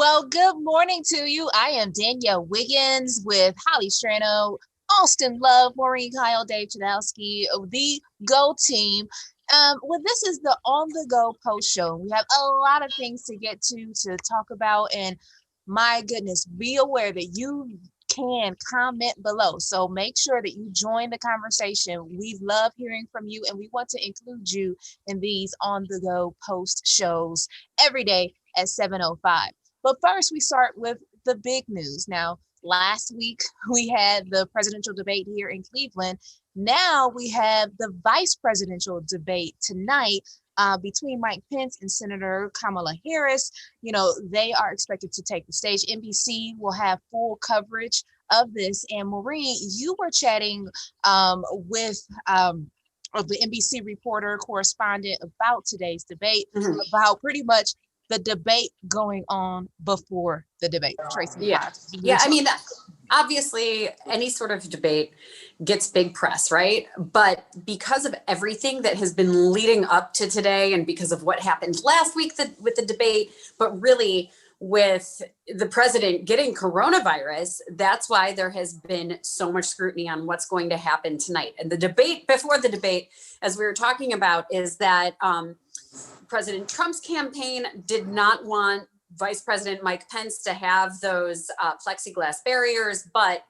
Well, good morning to you. I am Danielle Wiggins with Holly Strano, Austin Love, Maureen Kyle, Dave Chudowski, the Go Team. Well, this is the On the Go post show. We have a lot of things to get to talk about, and my goodness, be aware that you can comment below. So make sure that you join the conversation. We love hearing from you, and we want to include you in these On the Go post shows every day at 7:05. But first, we start with the big news. Now, last week, we had the presidential debate here in Cleveland. Now we have the vice presidential debate tonight between Mike Pence and Senator Kamala Harris. You know, they are expected to take the stage. NBC will have full coverage of this. And Maureen, you were chatting with the NBC reporter correspondent about today's debate, about pretty much the debate going on before the debate. Tracy. Yeah. I mean, obviously any sort of debate gets big press, right? But because of everything that has been leading up to today, and because of what happened last week with the debate, but really with the president getting coronavirus, that's why there has been so much scrutiny on what's going to happen tonight. And the debate before the debate, as we were talking about, is that President Trump's campaign did not want Vice President Mike Pence to have those plexiglass barriers, but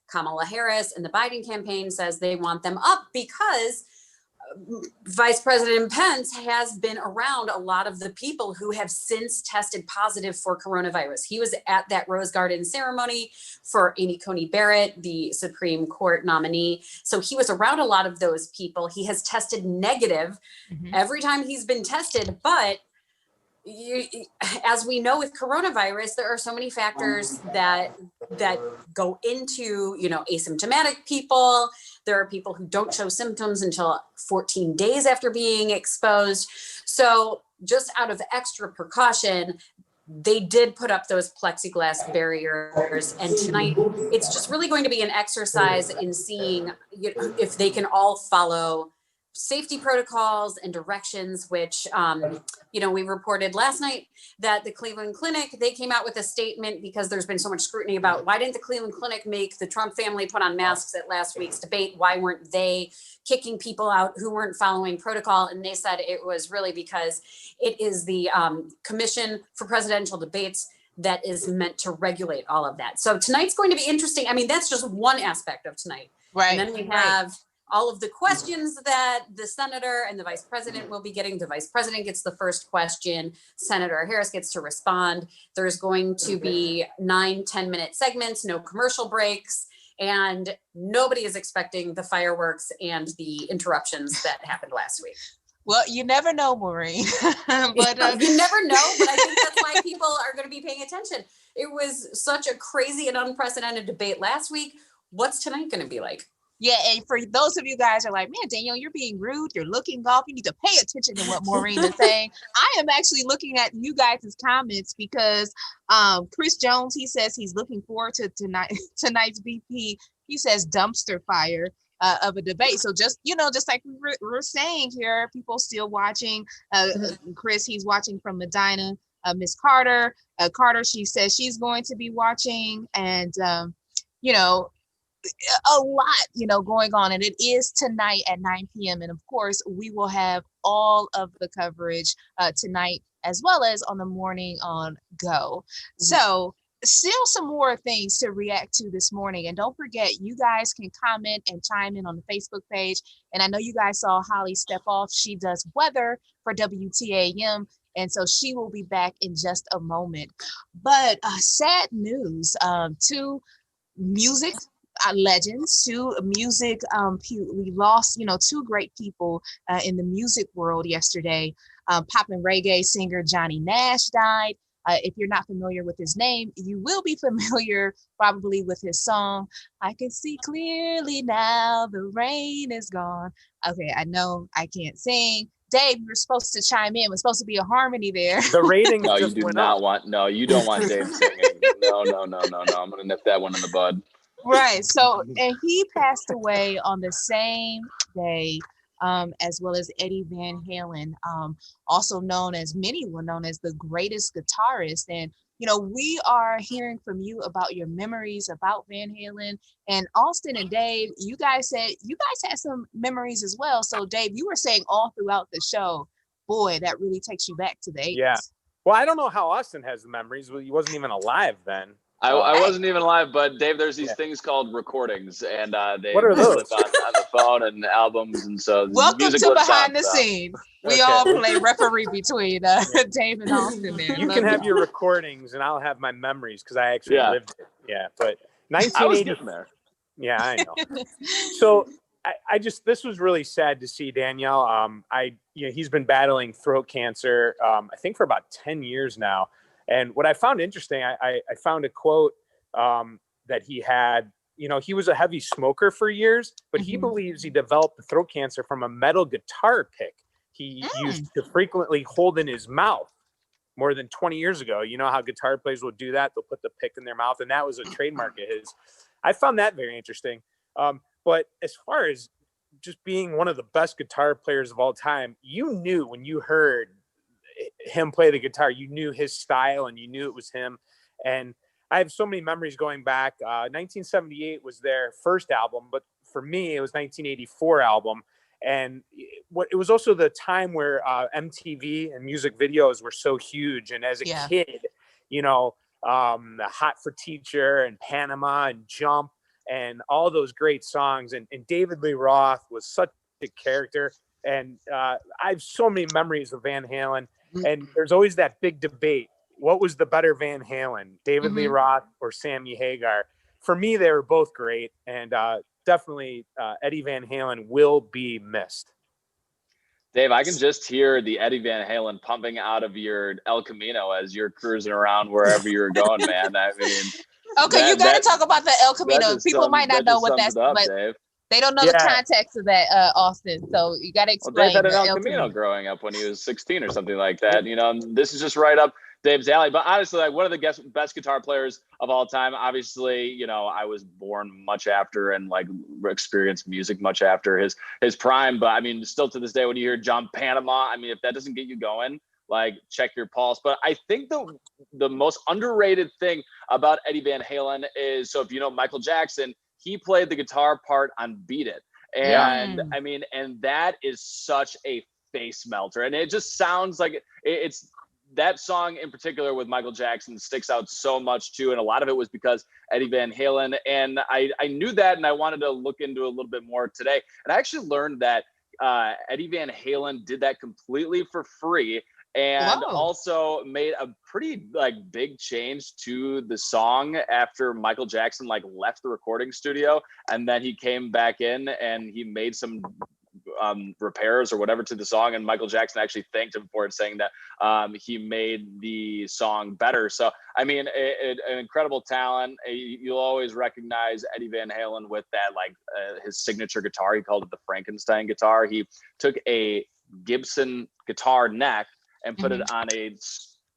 Kamala Harris and the Biden campaign says they want them up because Vice President Pence has been around a lot of the people who have since tested positive for coronavirus. He was at that Rose Garden ceremony for Amy Coney Barrett, the Supreme Court nominee. So he was around a lot of those people. He has tested negative every time he's been tested, but as we know with coronavirus, there are so many factors that go into, asymptomatic people. There are people who don't show symptoms until 14 days after being exposed. So just out of extra precaution, they did put up those plexiglass barriers. And tonight, it's just really going to be an exercise in seeing if they can all follow safety protocols and directions, which, we reported last night that the Cleveland Clinic, they came out with a statement because there's been so much scrutiny about why didn't the Cleveland Clinic make the Trump family put on masks at last week's debate? Why weren't they kicking people out who weren't following protocol? And they said it was really because it is the Commission for Presidential Debates that is meant to regulate all of that. So tonight's going to be interesting. I mean, that's just one aspect of tonight. Right. And then we have all of the questions that the senator and the vice president will be getting. The vice president gets the first question. Senator Harris gets to respond. There's going to be 9-10-minute segments, no commercial breaks, and nobody is expecting the fireworks and the interruptions that happened last week. Well, you never know, Maureen. But you never know, but I think that's why people are going to be paying attention. It was such a crazy and unprecedented debate last week. What's tonight going to be like? Yeah, and for those of you guys who are like, man, Danielle, you're being rude. You're looking off. You need to pay attention to what Maureen is saying. I am actually looking at you guys' comments because Chris Jones, he says he's looking forward to tonight's BP. He says dumpster fire of a debate. So just like we're saying here, people still watching. Chris, he's watching from Medina. Miss Carter, she says she's going to be watching, and a lot, going on, and it is tonight at 9 p.m. And of course, we will have all of the coverage tonight, as well as on the morning on Go. So still some more things to react to this morning. And don't forget, you guys can comment and chime in on the Facebook page. And I know you guys saw Holly step off. She does weather for WTAM. And so she will be back in just a moment. But sad news to music legends, to music. We lost, two great people in the music world yesterday. Pop and reggae singer Johnny Nash died. If you're not familiar with his name, you will be familiar probably with his song, I Can See Clearly Now, the Rain Is Gone. Okay, I know I can't sing. Dave, you're supposed to chime in. It's supposed to be a harmony there. The rating. No, you do not want. No, you don't want Dave singing. No. I'm gonna nip that one in the bud. Right. So, and he passed away on the same day as well as Eddie Van Halen, also known as, many were known as the greatest guitarist. And we are hearing from you about your memories about Van Halen. And Austin and Dave, you guys said you guys had some memories as well. So Dave, you were saying all throughout the show, boy, that really takes you back to the 80s. Yeah. Well, I don't know how Austin has the memories. He wasn't even alive then. I wasn't even alive, but Dave, there's these things called recordings, and they What are those? live on the phone and albums, and so welcome music to lives behind on, the so. scene. We Okay. all play referee between Dave and Austin there. You can have your recordings, and I'll have my memories because I actually lived it. Yeah, but I was 1980. getting there. Yeah, I know. So I just, this was really sad to see Danielle. He's been battling throat cancer, I think for about 10 years now. And what I found interesting, I found a quote that he had. He was a heavy smoker for years, but he believes he developed the throat cancer from a metal guitar pick he used to frequently hold in his mouth more than 20 years ago. You know how guitar players will do that? They'll put the pick in their mouth, and that was a trademark of his. I found that very interesting. But as far as just being one of the best guitar players of all time, you knew when you heard him play the guitar, you knew his style and you knew it was him. And I have so many memories going back. 1978 was their first album, but for me, it was 1984 album. And it was also the time where MTV and music videos were so huge. And as a kid, the Hot for Teacher and Panama and Jump and all those great songs. And David Lee Roth was such a character. And I have so many memories of Van Halen. And there's always that big debate. What was the better Van Halen, David Lee Roth or Sammy Hagar? For me, they were both great. And definitely Eddie Van Halen will be missed. Dave, I can just hear the Eddie Van Halen pumping out of your El Camino as you're cruising around wherever you're going, man. I mean, okay, you got to talk about the El Camino. People might not know what that's, up, but Dave. They don't know the context of that, Austin. So you got to explain. Well, Dave had an El Camino growing up when he was 16 or something like that. This is just right up Dave's alley. But honestly, like one of the best guitar players of all time. Obviously, I was born much after and like experienced music much after his prime. But I mean, still to this day, when you hear John Panama, I mean, if that doesn't get you going, like check your pulse. But I think the most underrated thing about Eddie Van Halen is, so if you know Michael Jackson, he played the guitar part on Beat It. And I mean, and that is such a face melter. And it just sounds like it's that song in particular with Michael Jackson sticks out so much too. And a lot of it was because Eddie Van Halen. And I knew that, and I wanted to look into a little bit more today. And I actually learned that Eddie Van Halen did that completely for free. And also made a pretty big change to the song after Michael Jackson left the recording studio, and then he came back in and he made some repairs or whatever to the song, and Michael Jackson actually thanked him for it, saying that he made the song better. So I mean, an incredible talent. You'll always recognize Eddie Van Halen with that his signature guitar. He called it the Frankenstein guitar. He took a Gibson guitar neck and put it on a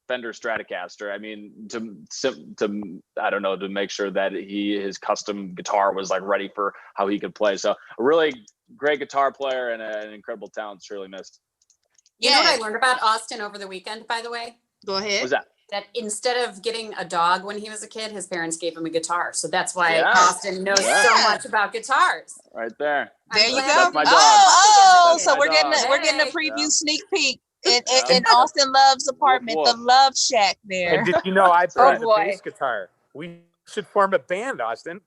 Fender Stratocaster. I mean, to I don't know, to make sure that his custom guitar was ready for how he could play. So a really great guitar player and an incredible talent, surely missed. You know what I learned about Austin over the weekend, by the way? Go ahead. What's that? That instead of getting a dog when he was a kid, his parents gave him a guitar. So that's why Austin knows so much about guitars. Right there. There you go. That's my dog. So we're getting a preview sneak peek in Austin Love's apartment, Woof, woof. the Love Shack there. And did you know I play the bass guitar? We should form a band, Austin.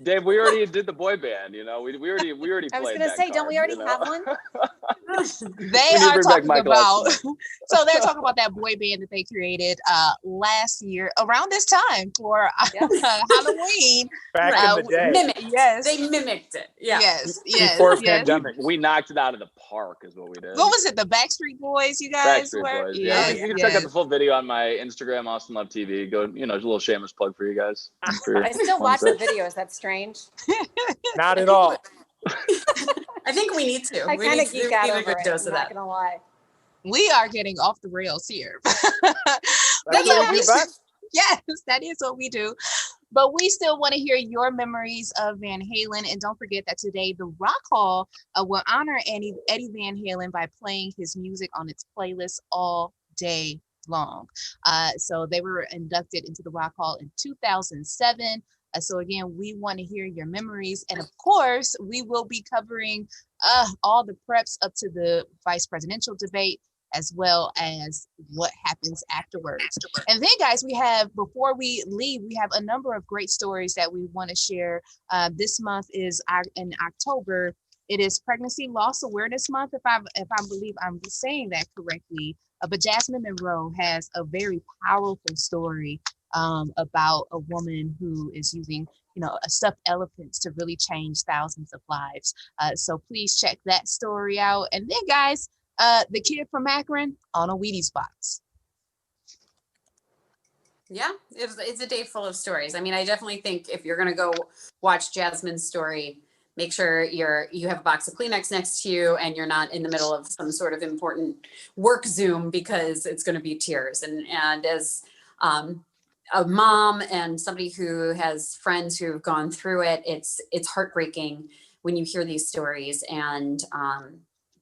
Dave, we already did the boy band. We already played. I was gonna say, don't we already have one? They are talking about. So they're talking about that boy band that they created last year around this time for Halloween. Back in the day. They mimicked it. Yeah. Yes. Before pandemic. We knocked it out of the park, is what we did. What was it? The Backstreet Boys, you guys were? Backstreet Boys. Yeah. You can check out the full video on my Instagram, Austin Love TV. Go, a little shameless plug for you guys. I still watch the video. Is that strange? Not at all. I think we need to. I kind of geek out over it. I'm not gonna lie. We are getting off the rails here. Yes, that is what we do. But we still want to hear your memories of Van Halen. And don't forget that today, the Rock Hall will honor Eddie Van Halen by playing his music on its playlist all day long. So they were inducted into the Rock Hall in 2007. So again, we want to hear your memories. And of course, we will be covering all the preps up to the vice presidential debate, as well as what happens afterwards. And then, guys, before we leave, we have a number of great stories that we want to share. This month is in October. It is Pregnancy Loss Awareness Month, if I believe I'm saying that correctly. But Jasmine Monroe has a very powerful story about a woman who is using, a stuffed elephants to really change thousands of lives. So please check that story out. And then, guys, the kid from Akron on a Wheaties box. Yeah, it's a day full of stories. I mean, I definitely think if you're going to go watch Jasmine's story, make sure you have a box of Kleenex next to you and you're not in the middle of some sort of important work Zoom, because it's going to be tears. And as a mom and somebody who has friends who've gone through it, it's heartbreaking when you hear these stories. And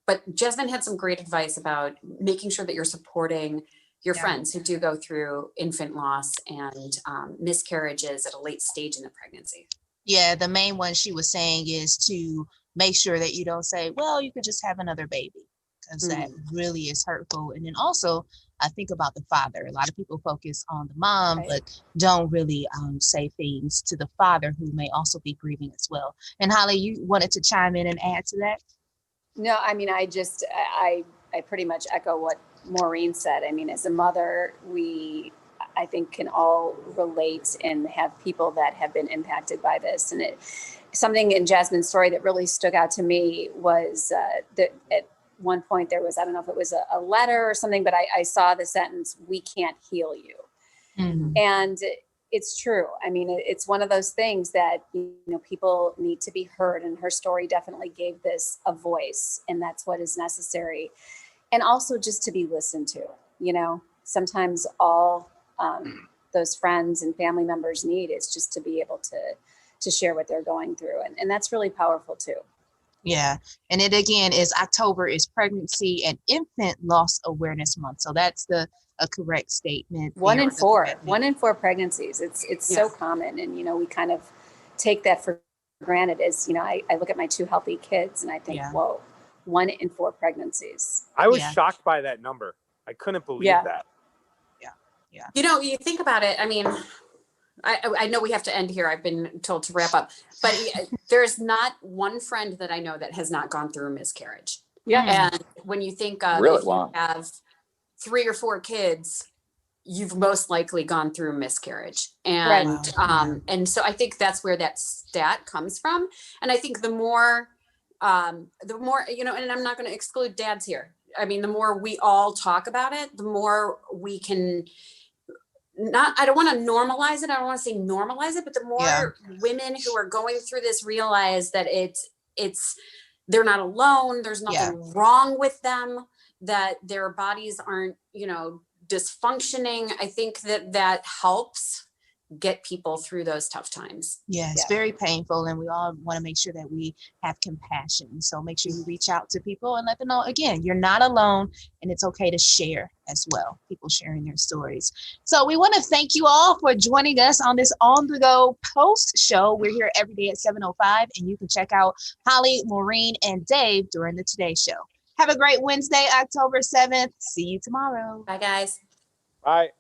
but Jasmine had some great advice about making sure that you're supporting your friends who do go through infant loss and miscarriages at a late stage in the pregnancy. Yeah, the main one she was saying is to make sure that you don't say, well, you could just have another baby, because that really is hurtful. And then also, I think about the father. A lot of people focus on the mom, but don't really say things to the father, who may also be grieving as well. And Holly, you wanted to chime in and add to that? No, I mean, I pretty much echo what Maureen said. I mean, as a mother, I think can all relate and have people that have been impacted by this. And something in Jasmine's story that really stuck out to me was that at one point there was, I don't know if it was a letter or something, but I saw the sentence, "We can't heal you." Mm-hmm. And it's true. I mean, it's one of those things that, people need to be heard. And her story definitely gave this a voice, and that's what is necessary. And also just to be listened to, sometimes all those friends and family members need is just to be able to share what they're going through. And that's really powerful too. Yeah. And it again is October is Pregnancy and Infant Loss Awareness Month. So that's a correct statement. 1 in 4 pregnancies. It's so common. And, we kind of take that for granted. As, I look at my 2 healthy kids and I think, whoa, 1 in 4 pregnancies. I was shocked by that number. I couldn't believe that. Yeah. You think about it. I mean, I know we have to end here. I've been told to wrap up, but there's not one friend that I know that has not gone through a miscarriage. Yeah. And when you think of if you have 3 or 4 kids, you've most likely gone through a miscarriage. And, and so I think that's where that stat comes from. And I think the more, and I'm not going to exclude dads here. I mean, the more we all talk about it, the more we can I don't want to normalize it. I don't want to say normalize it, but the more women who are going through this realize that they're not alone. There's nothing wrong with them, that their bodies aren't, dysfunctioning. I think that helps get people through those tough times. Yeah, it's very painful, and we all want to make sure that we have compassion. So make sure you reach out to people and let them know, again, you're not alone, and it's okay to share as well, people sharing their stories. So we want to thank you all for joining us on this On The Go post show. We're here every day at 7:05, and you can check out Holly, Maureen, and Dave during the Today Show. Have a great Wednesday, October 7th. See you tomorrow. Bye, guys. Bye.